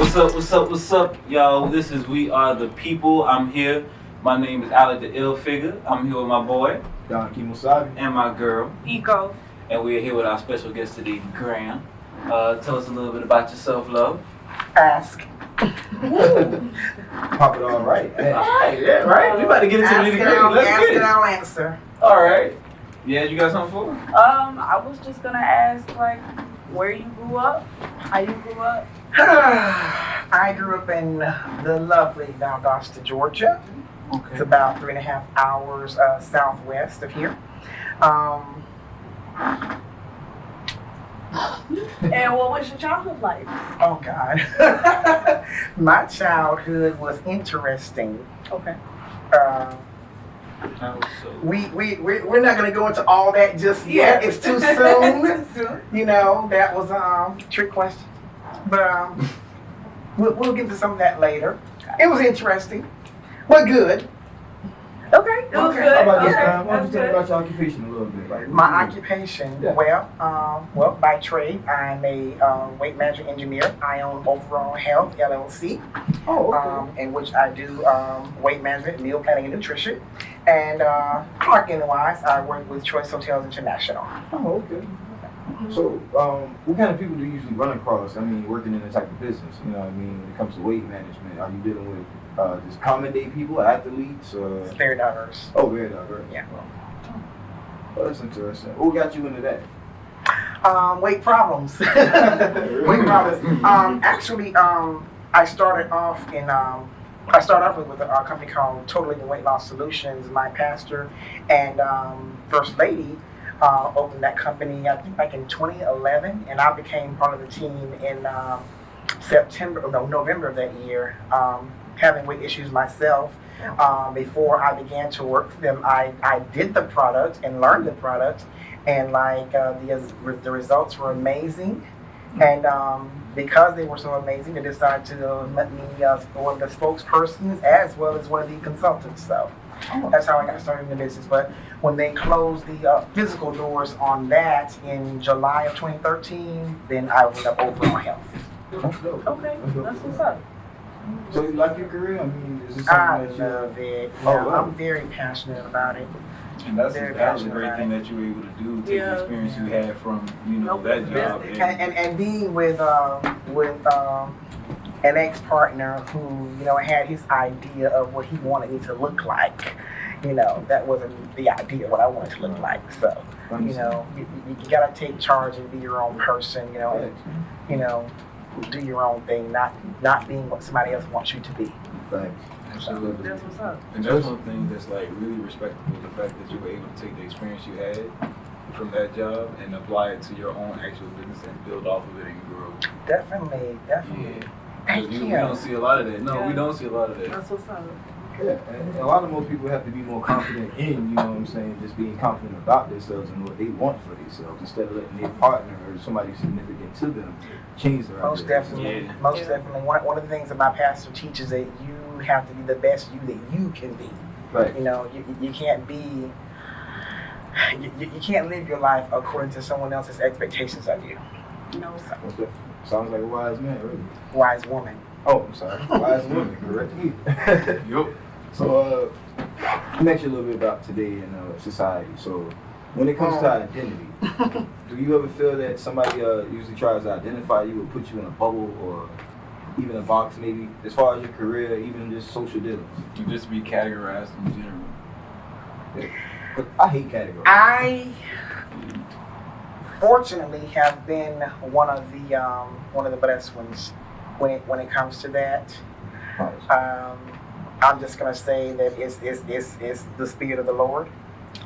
What's up, y'all? This is We Are the People. I'm here. My name is Alec the Ill Figure. I'm here with my boy. Don Kimosabi. And my girl. Eco. And we're here with our special guest today, Graham. Tell us a little bit about yourself, love. Ask. Pop it all right. All right, yeah, right. We about to get into the nitty-gritty. Let's get it. I'll answer. All right. Yeah, you got something for me? I was just gonna ask, like, where you grew up, how you grew up. I grew up in the lovely Valdosta, Georgia. Okay. It's about 3.5 hours southwest of here. And what was your childhood like? Oh God, my childhood was interesting. Okay. We're not gonna go into all that just yet. It's too soon. You know, that was a trick question. But we'll get to some of that later. It was interesting, but good. Okay, it was good. How about this? Okay, Why don't you tell me about your occupation a little bit? Like, my occupation, yeah. well, by trade, I'm a weight management engineer. I own Overall Health LLC, Oh, okay. in which I do weight management, meal planning, and nutrition. And parking-wise, I work with Choice Hotels International. Oh, okay. So, what kind of people do you usually run across? I mean, working in this type of business, you know what I mean, when it comes to weight management, are you dealing with just common day people, athletes? It's very diverse. Oh, very diverse. Yeah. Oh, that's interesting. What got you into that? Weight problems. Weight problems. Actually, I started off with a company called Totally the Weight Loss Solutions. My pastor and first lady opened that company, I think, back in 2011, and I became part of the team in November of that year. Having weight issues myself, before I began to work for them, I did the product and learned the product, and the results were amazing. And because they were so amazing, they decided to let me one of the spokespersons as well as one of the consultants. So that's how I got started in the business. But when they closed the physical doors on that in July of 2013, then I opened up Overall Health. That's dope. Okay, that's what's up. So, you like your career? I mean, is this I something that you... love it. Oh, Yeah, wow. I'm very passionate about it. And that's Very a passionate great about thing it. that you were able to do, take the experience you had from, Nope. that job. And being with an ex-partner who, had his idea of what he wanted me to look like. That wasn't the idea of what I wanted to look like. So, you gotta take charge and be your own person, do your own thing, not being what somebody else wants you to be. Thanks. Absolutely. That's what's up. And that's one thing that's like really respectable, the fact that you were able to take the experience you had from that job and apply it to your own actual business and build off of it and grow. Definitely. Yeah. Thank We you. don't see a lot of that. No, Yeah. we don't see a lot of that. That's what's up. Yeah, and a lot of more people have to be more confident in, you know what I'm saying, just being confident about themselves and what they want for themselves instead of letting their partner or somebody significant to them change their Most Yeah. definitely. One of the things that my pastor teaches that you have to be the best you that you can be. Right. You can't be. You can't live your life according to someone else's expectations of you. What's that? Sounds like a wise man, really. Wise woman. Oh, I'm sorry. Wise woman, correct me. Yup. So, let me ask you a little bit about today in society. So, when it comes to identity, do you ever feel that somebody usually tries to identify you or put you in a bubble or even a box, maybe, as far as your career, even just social dealings? You just be categorized in general. Yeah. But I hate categories. I fortunately have been one of the blessed ones when it comes to that. I'm just gonna say that it's the spirit of the Lord,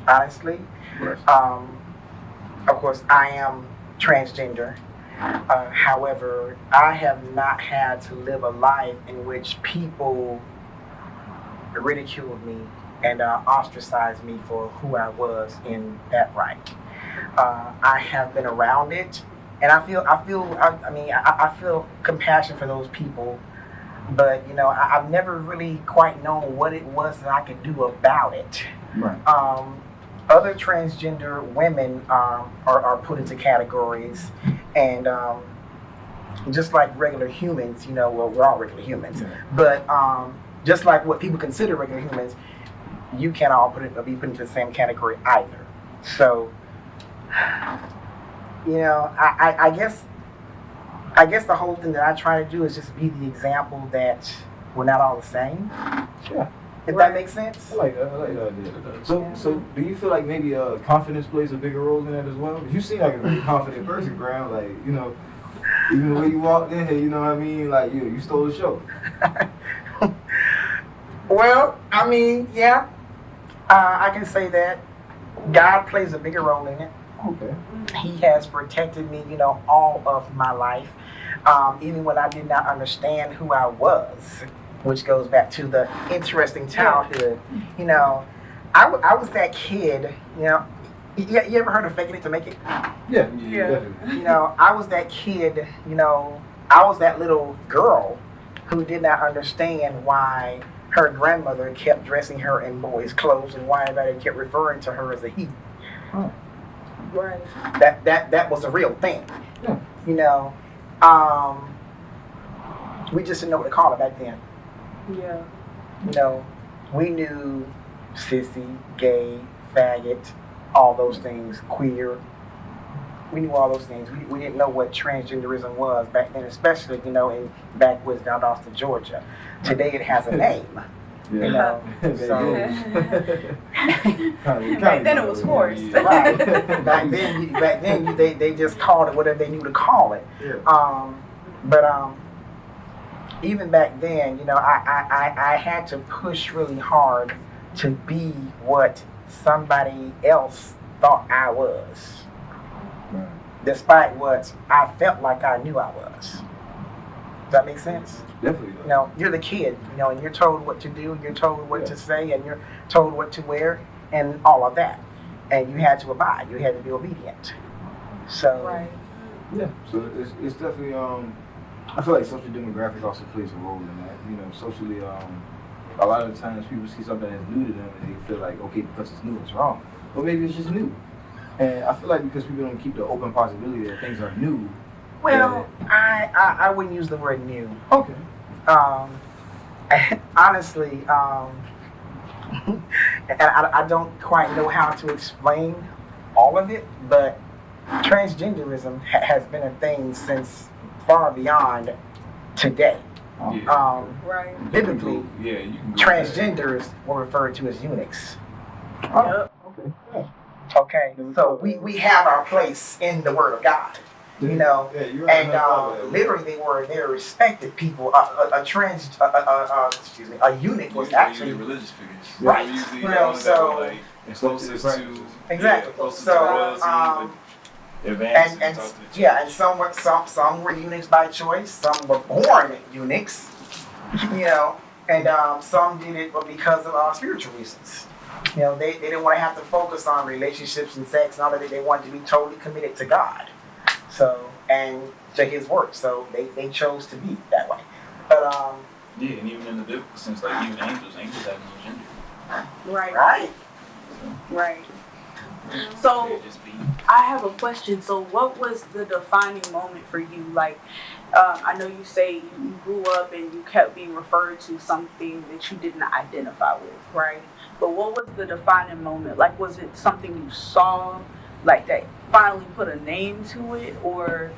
honestly. Right. Of course, I am transgender. However, I have not had to live a life in which people ridiculed me and ostracized me for who I was in that right. I have been around it, and I feel compassion for those people, but I've never really quite known what it was that I could do about it. Right. Other transgender women are put into categories, and just like regular humans, well, we're all regular humans, Yeah. but just like what people consider regular humans, you can't all be put into the same category either. So, I guess the whole thing that I try to do is just be the example that we're not all the same. Yeah. If that makes sense. I like that idea. So do you feel like maybe confidence plays a bigger role in that as well? 'Cause you seem like a very confident person, Graham. Like, even the way you walked in here, you know what I mean? Like, you stole the show. Well, I mean, yeah, I can say that God plays a bigger role in it. Okay. He has protected me, all of my life, even when I did not understand who I was, which goes back to the interesting childhood. I was that kid, you ever heard of faking it to make it? Yeah. Definitely. I was that kid, I was that little girl who did not understand why her grandmother kept dressing her in boys' clothes and why everybody kept referring to her as a he. Oh. Right. That was a real thing. Yeah. We just didn't know what to call it back then. Yeah. We knew sissy, gay, faggot, all those things, queer. We knew all those things. We didn't know what transgenderism was back then, especially, in backwoods Valdosta, Georgia. Today it has a name. Yeah. So Back then it was forced. right. Back then they just called it whatever they knew to call it. Yeah. But even back then, I had to push really hard to be what somebody else thought I was, Right. despite what I felt like I knew I was. Does that make sense? Definitely. You're the kid, and you're told what to do, you're told what to say, and you're told what to wear, and all of that. And you had to abide, you had to be obedient. So, Right. Yeah. So it's definitely I feel like social demographic also plays a role in that. Socially a lot of the times people see something that's new to them and they feel like, okay, because it's new, it's wrong. But maybe it's just new. And I feel like because people don't keep the open possibility that things are new. well, I wouldn't use the word new. Okay. Honestly, and I don't quite know how to explain all of it, but transgenderism has been a thing since far beyond today. Yeah. Right. Biblically, Yeah, you can go transgenders were referred to as eunuchs. Yep. Okay. Yeah. Okay, so we have our place in the Word of God, Yeah, you're right. and literally they were respected people. A eunuch was actually religious figures. Right. Usually You the know, ones so- that were, like closest Right. to Exactly. closest So, to royalty, like, advanced and talk to the church. yeah, and some were eunuchs by choice. Some were born eunuchs, and some did it because of spiritual reasons. They didn't want to have to focus on relationships and sex and all that. They wanted to be totally committed to God, and to His word. So they chose to be that way. But Yeah, and even in the biblical sense, like even angels have no gender. Right. right. Right. So They just be. I have a question. So what was the defining moment for you? Like, I know you say you grew up and you kept being referred to something that you didn't identify with, right? But what was the defining moment? Like, was it something you saw, like that finally put a name to it, or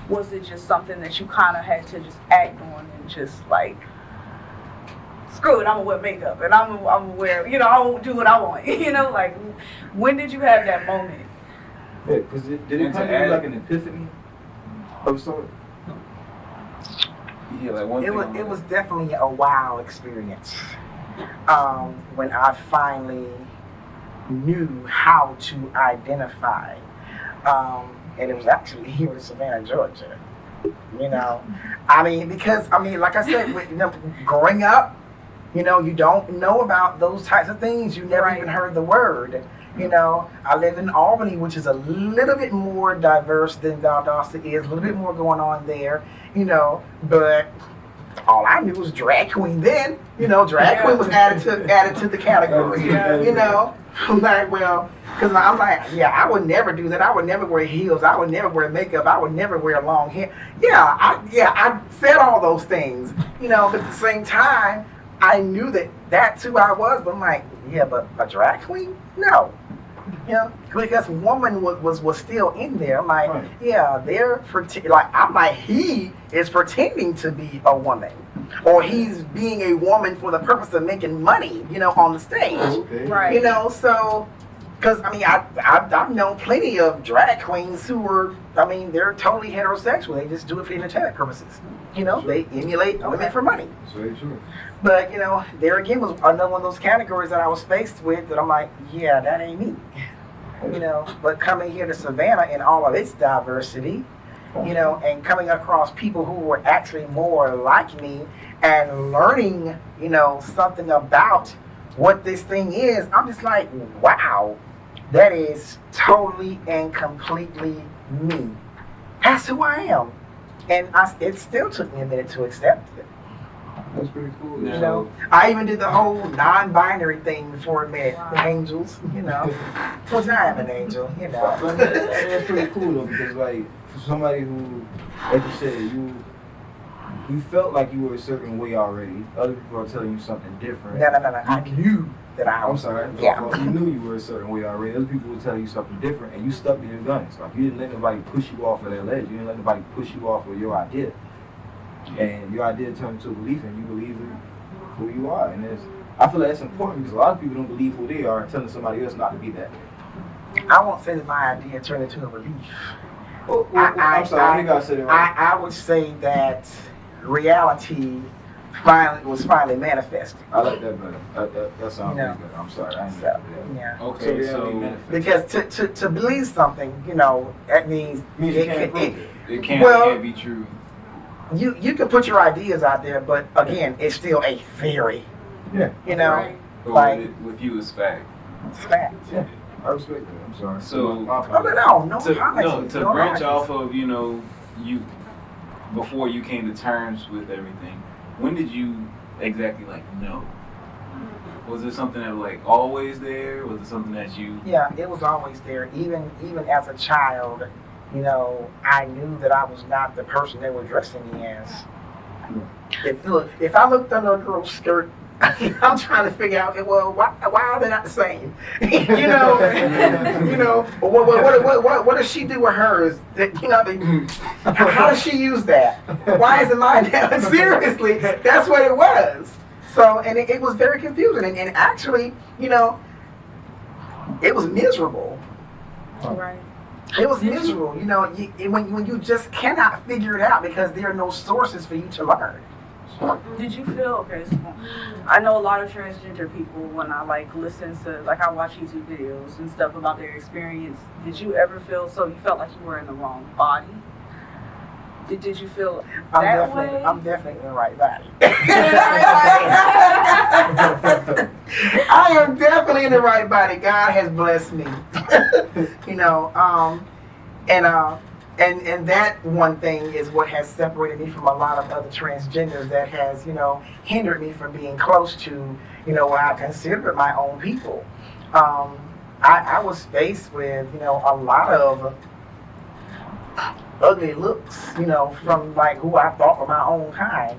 was it just something that you kind of had to just act on and just like, screw it, I'm gonna wear makeup and I'm gonna wear, I'm gonna do what I want, like, when did you have that moment? Yeah, because did it And to come to you add- like an epiphany of sort? Yeah, like one It thing. was it was definitely a wow experience. When I finally knew how to identify, and it was actually here in Savannah, Georgia. Because like I said, growing up, you don't know about those types of things. You never Right. even heard the word. I live in Albany, which is a little bit more diverse than Valdosta is, a little bit more going on there, but all I knew was drag queen then. Drag queen was added to the category, Yeah. Like, well, because I'm like, yeah, I would never do that. I would never wear heels. I would never wear makeup. I would never wear long hair. I said all those things, but at the same time, I knew that that's who I was. But I'm like, yeah, but a drag queen? No. Because woman was still in there. I'm like, Right. yeah, I'm like, he is pretending to be a woman. Or he's being a woman for the purpose of making money, on the stage. Okay. Right. So, because, I've known plenty of drag queens who were, they're totally heterosexual. They just do it for entertainment purposes. They emulate women for money. That's very true. But, there again was another one of those categories that I was faced with that I'm like, yeah, that ain't me. But coming here to Savannah in all of its diversity, and coming across people who were actually more like me and learning, something about what this thing is, I'm just like, wow, that is totally and completely me. That's who I am. And it still took me a minute to accept it. That's pretty cool. Yeah. I even did the whole non-binary thing for a minute. Wow. The angels, Which I am an angel, But that's pretty cool though, because like for somebody who, like you said, you felt like you were a certain way already. Other people are telling you something different. No. I knew that I I'm was. sorry. Yeah. You knew you were a certain way already. Other people would tell you something different, and you stuck to your guns. Like you didn't let nobody push you off of that ledge. You didn't let nobody push you off of your idea. And your idea turned into a belief, and you believe in who you are. And I feel like that's important because a lot of people don't believe who they are and telling somebody else not to be that. I won't say that my idea turned into a belief. I'm sorry. I think I said it right. I would say that reality was finally manifested. I like that better. That sounds pretty good. I'm sorry. I ain't So, know that. yeah. Okay, reality so Because manifests. to believe something, that means Means you can't prove it. it can't be true. you can put your ideas out there, but again, it's still a theory. Yeah. Right. But Like- with you, it's fact. It's fact. Yeah. I respect that. I'm sorry. So- My Oh, apologies. no To apologies. No branch apologies. off of you before you came to terms with everything. When did you exactly know? Was it something that was always there? Was it something that you? Yeah, it was always there. Even as a child, I knew that I was not the person they were dressing me as. If I looked under a girl's skirt, I'm trying to figure out, okay, well, why are they not the same? What does she do with hers? How does she use that? Why isn't mine that? Seriously, that's what it was. So, and it was very confusing, and actually, it was miserable. Right. It was miserable, when you just cannot figure it out because there are no sources for you to learn. Did you feel okay? So I know a lot of transgender people. When I listen to I watch YouTube videos and stuff about their experience. Did you ever feel you felt like you were in the wrong body? Did you feel that way? I'm definitely in the right body. I am definitely in the right body. God has blessed me. And that one thing is what has separated me from a lot of other transgenders that has, hindered me from being close to, what I consider my own people. I was faced with, a lot of ugly looks, from who I thought were my own kind.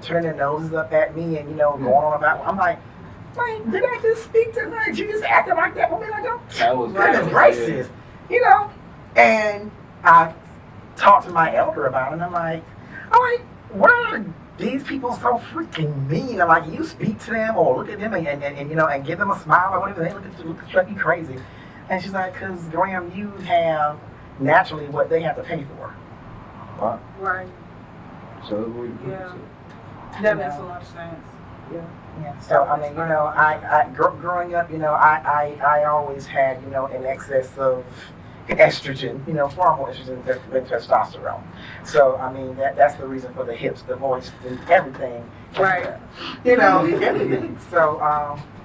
Turning their noses up at me and, going on about, I'm like, did I just speak to her? She just acted like that woman? That was Goodness gracious, and I talked to my elder about it, and I'm like, why are these people so freaking mean? I'm like, you speak to them or look at them and give them a smile or whatever, they look at you crazy. And she's like, because Graham, you have naturally what they have to pay for. Wow. Right. So that's what you put Yeah. it. That makes a lot of sense. Yeah. So I growing up, I always had, an excess of estrogen, far more estrogen than testosterone. So that's the reason for the hips, the voice, and everything. Right. Everything. So,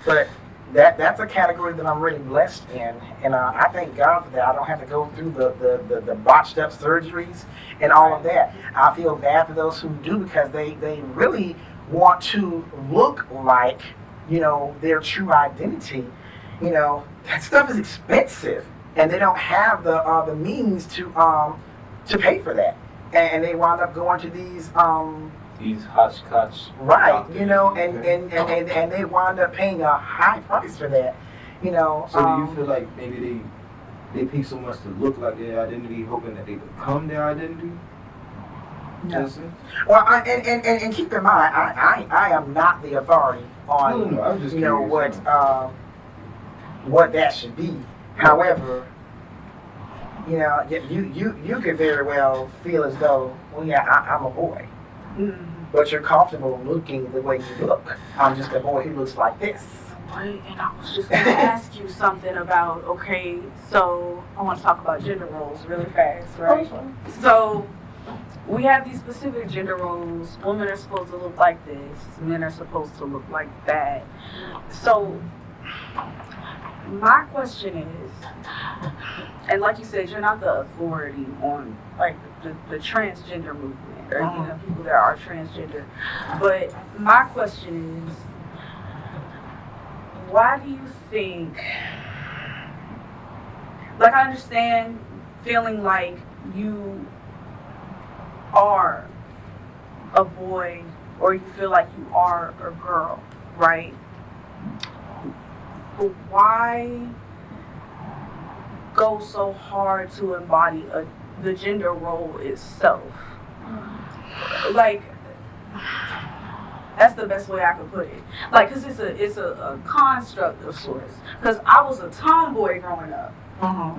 but that's a category that I'm really blessed in, and I thank God for that. I don't have to go through the botched up surgeries and all of that. I feel bad for those who do because they really want to look like their true identity, you know, that stuff is expensive, and they don't have the means to pay for that, and they wind up going to these hotchkotch. right, doctors, you know, okay. and they wind up paying a high price for that, you know. So do you feel like maybe they pay so much to look like their identity, hoping that they become their identity? No. Yes, sir? Well, and keep in mind, I am not the authority on No, I was just you know curious. what that should be. However, you know, you could very well feel as though, well, yeah, I'm a boy, but you're comfortable looking the way you look. I'm just a boy who looks like this. Right, and I was just gonna ask you something about, okay, so I want to talk about gender roles really fast, right? So we have these specific gender roles. Women are supposed to look like this. Men are supposed to look like that. So my question is, and like you said, you're not the authority on like the transgender movement, or you know, people that are transgender. But my question is, why do you think, like, I understand feeling like you are a boy or you feel like you are a girl, right? But why go so hard to embody the gender role itself? Like, that's the best way I could put it. Like, cause it's a construct of sorts. Cause I was a tomboy growing up,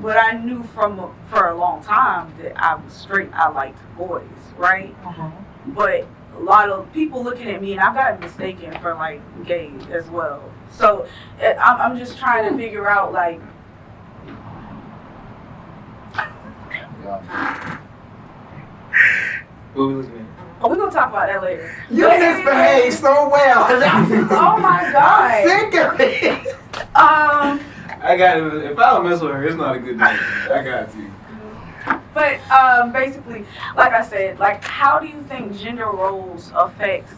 but I knew for a long time that I was straight. I liked boys, right? But a lot of people looking at me, and I got mistaken for like gay as well. So I'm just trying to figure out like. What we looking at? Oh, we're gonna talk about that later. You misbehave so well. Oh my god. I'm sick of it. I got it. If I don't mess with her, it's not a good night. I got to. But basically, like I said, like, how do you think gender roles affects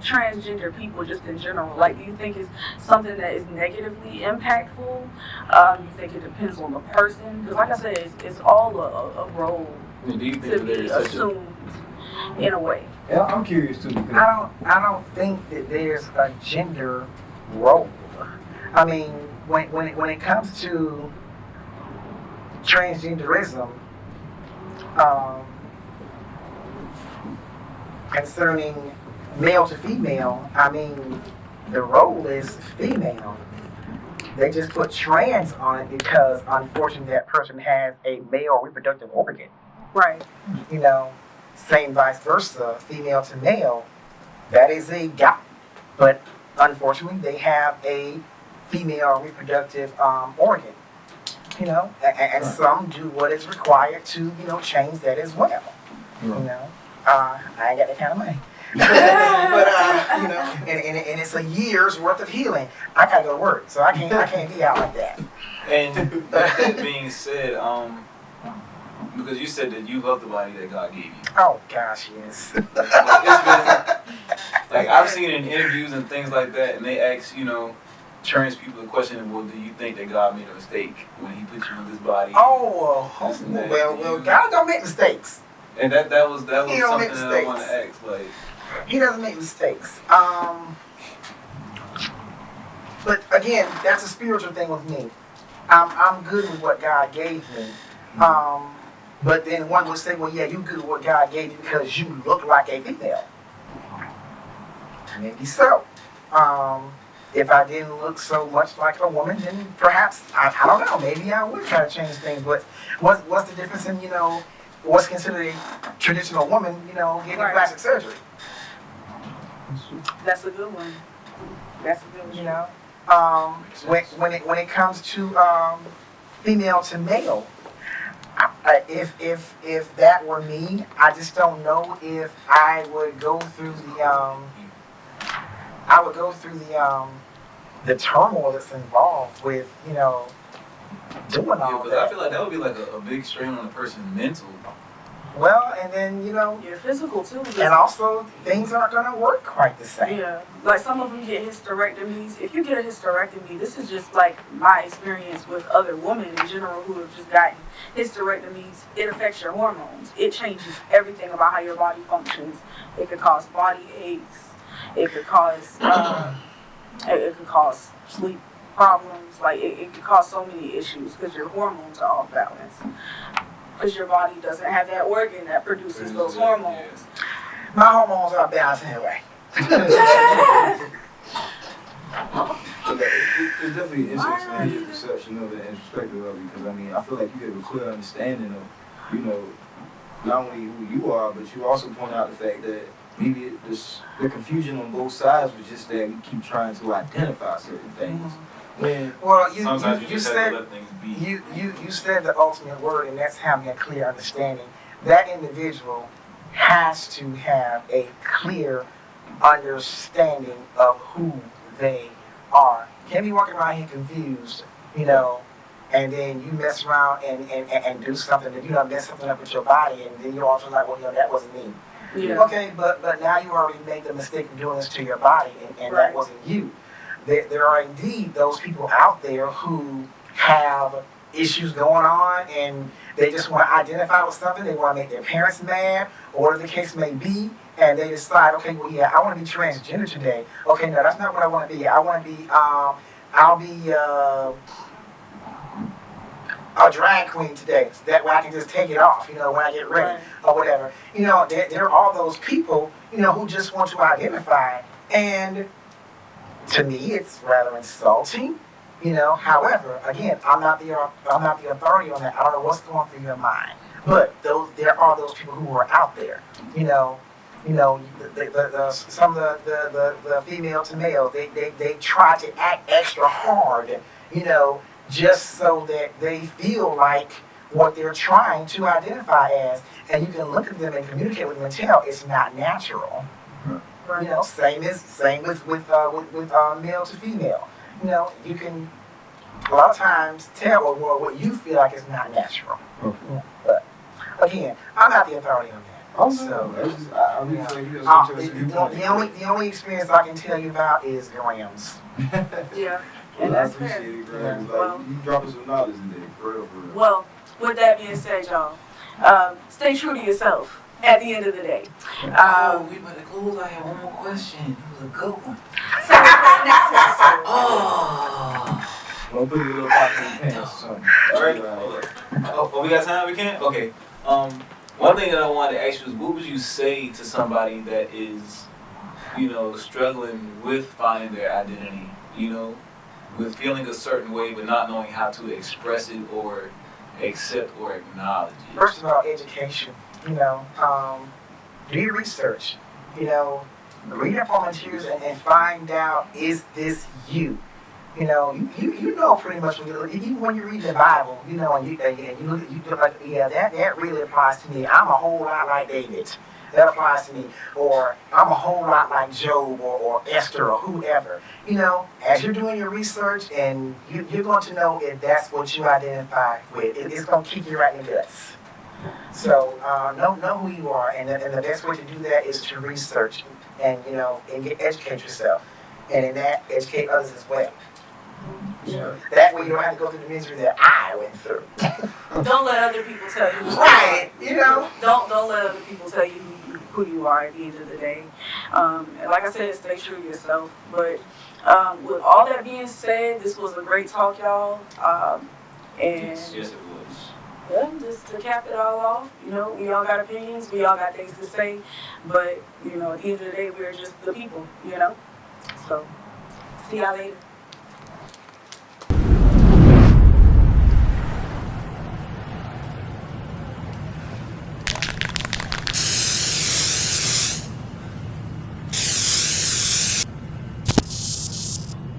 transgender people just in general? Like, do you think it's something that is negatively impactful? Do you think it depends on the person? Because, like I said, it's all a role Do you think to that be there's such a assumed in a way. Yeah, I'm curious too. I don't think that there's a gender role. I mean, when it comes to transgenderism, concerning male to female, I mean, the role is female. They just put trans on it because, unfortunately, that person has a male reproductive organ. Right. You know, same vice versa, female to male. That is a guy, but unfortunately, they have a female reproductive organ. You know, and some do what is required to, change that as well. You know, I ain't got that kind of money. but and it's a year's worth of healing. I gotta go to work, so I can't be out like that. And with that being said, because you said that you love the body that God gave you. Oh gosh, yes. It's been, like, I've seen in interviews and things like that, and they ask, trans people the question, well, do you think that God made a mistake when He put you in this body? Well, God don't make mistakes. And that was something that I want to ask. Like, He doesn't make mistakes. But again, that's a spiritual thing with me. I'm good with what God gave me. But then one would say, well, yeah, you good with what God gave you because you look like a female. Maybe so. If I didn't look so much like a woman, then perhaps, I don't know, maybe I would try to change things. But what's the difference in, what's considered a traditional woman, getting plastic surgery? That's a good one. That's a good one. When it comes to female to male, if that were me, I just don't know if I would go through the turmoil that's involved with doing all because that. I feel like that would be like a big strain on a person's mental. Well, and then, Your physical too. and also things aren't going to work quite the same. Yeah, like some of them get hysterectomies. If you get a hysterectomy, this is just like my experience with other women in general who have just gotten hysterectomies. It affects your hormones. It changes everything about how your body functions. It could cause body aches. It could cause sleep problems. Like it could cause so many issues because your hormones are off balance. Because your body doesn't have that organ that produces those hormones. My hormones are balanced anyway. It's definitely interesting to hear your perception of it and perspective of it, because I mean, I feel like you have a clear understanding of, not only who you are, but you also point out the fact that maybe the confusion on both sides was just that we keep trying to identify certain things. Well, sometimes you just have said to let things be. you said the ultimate word, and that's having a clear understanding. That individual has to have a clear understanding of who they are. Can't be walking around here confused, and then you mess around and do something that mess something up with your body, and then you're also like, well, that wasn't me. Yeah. Okay, but now you already made the mistake of doing this to your body, and Right. that wasn't you. There are indeed those people out there who have issues going on, and they just want to identify with something. They want to make their parents mad, or whatever the case may be, and they decide, okay, well, yeah, I want to be transgender today. Okay, no, that's not what I want to be. I want to be, I'll be a drag queen today. So that way I can just take it off, when I get ready, Right. or whatever. There are all those people, who just want to identify, and to me, it's rather insulting, However, again, I'm not the authority on that. I don't know what's going through your mind, but there are those people who are out there, some of the female to male, they try to act extra hard, just so that they feel like what they're trying to identify as, and you can look at them and communicate with them and tell it's not natural. Right. Same with male to female. You can a lot of times tell what you feel like is not natural. Okay. But again, I'm not the authority on that. Oh, So, no. I really feel like you have such a viewpoint. the only experience I can tell you about is grams. Yeah. Well, And I that's fair. appreciate it, Greg. It's Well- like, you dropping some knowledge in there, for real. Well, with that being said, y'all, stay true to yourself at the end of the day. We about to close. I have one more question. It was a good one. So next episode. Oh. Don't put your little pocket in your pants or something. All right. Oh, we got time? We can? Okay. One thing that I wanted to ask you is, what would you say to somebody that is, struggling with finding their identity, with feeling a certain way but not knowing how to express it or accept or acknowledge it? First of all, education. Do your research. Read up on materials and find out, is this you? You know pretty much even when you read the Bible, and you look like, yeah, that really applies to me. I'm a whole lot like David. That applies to me. Or I'm a whole lot like Job or Esther or whoever. As you're doing your research, and you're going to know if that's what you identify with. It's going to kick you right in the guts. So know who you are, and the best way to do that is to research and educate yourself, and in that educate others as well. Yeah. That way you don't have to go through the misery that I went through. Don't let other people tell you. Right, Don't let other people tell you who you are at the end of the day. And like I said, stay true to yourself. But with all that being said, this was a great talk, y'all. And Yes, it was. yeah, just to cap it all off, we all got opinions, we all got things to say, but at the end of the day, we're just the people, So see y'all later.